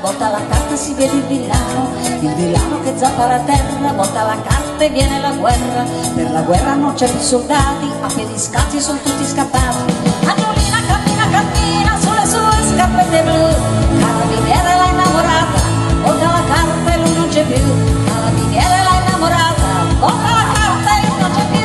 volta la carta si vede il villano che zappara a terra, volta la carta e viene la guerra, per la guerra non c'è più soldati, a piedi scalzi sono tutti scappati. Angiolina cammina, cammina sulle sue scarpette blu, carabiniere l'ha innamorata, volta la carta e lui non c'è più, carabiniere l'ha innamorata, volta la carta e lui non c'è più.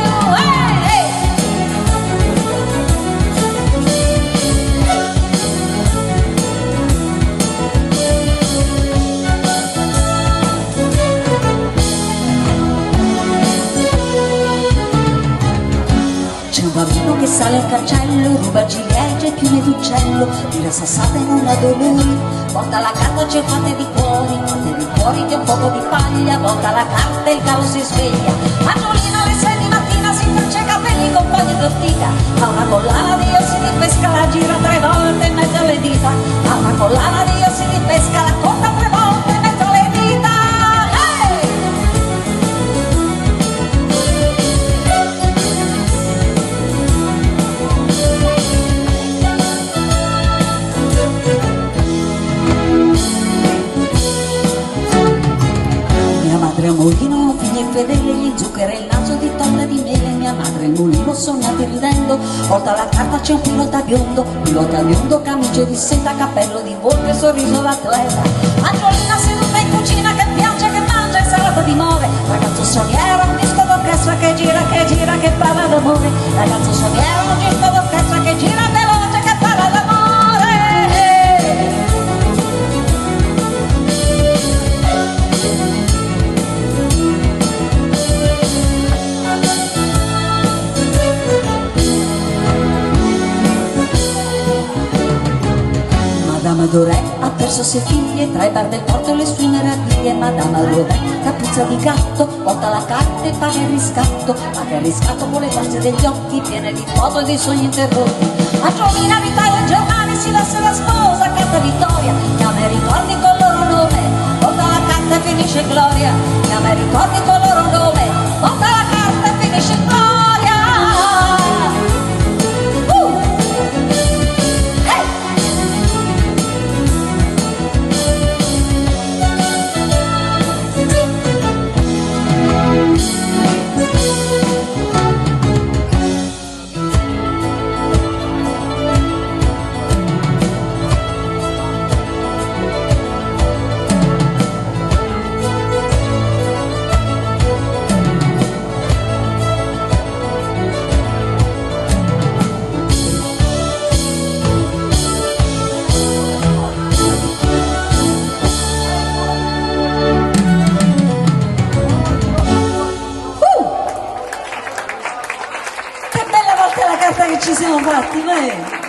C'è un bambino che sale al cancello, ruba ciliegie e piume d'uccello, tira sassate in una dolori, volta la carta c'è fate di cuori che un poco di paglia, volta la carta e il gallo si sveglia. Angiolina alle 6 di mattina si faccia i capelli con un po' di tortica, ha una collana di ossi di pesca, la gira 3 volte in mezzo alle dita, ha una collana di ossi di pesca, la conta 3 volte in mezzo alle dita. Mia madre è un mulino, figlio infedele, gli zucchera il naso di tonda di mele. Mia madre è il mulino, sognate ridendo, volta la carta c'è un pilota biondo, camice di seta, cappello di volpe, sorriso d'atleta. Angiolina seduta in cucina che piange, che mangia e salata di more, ragazzo soniero, un disco d'orchestra che gira, che parla d'amore, ragazzo soniero, un disco d'orchestra che gira veloce, che parla d'amore. Madame Dorè ha perso 6 figlie, tra i bar del porto e le sue meraviglie. Madame Dorè, capuzza di gatto, porta la carta e paga il riscatto con le facce degli occhi piene di foto e dei sogni interrotti. Angiolina ritaglia giornali, si lascia la sposa, carta vittoria, chiama i ricordi col loro nome, porta la carta e finisce in gloria, chiama i ricordi col loro nome, porta la carta e finisce in gloria. Che ci siamo fatti, beh.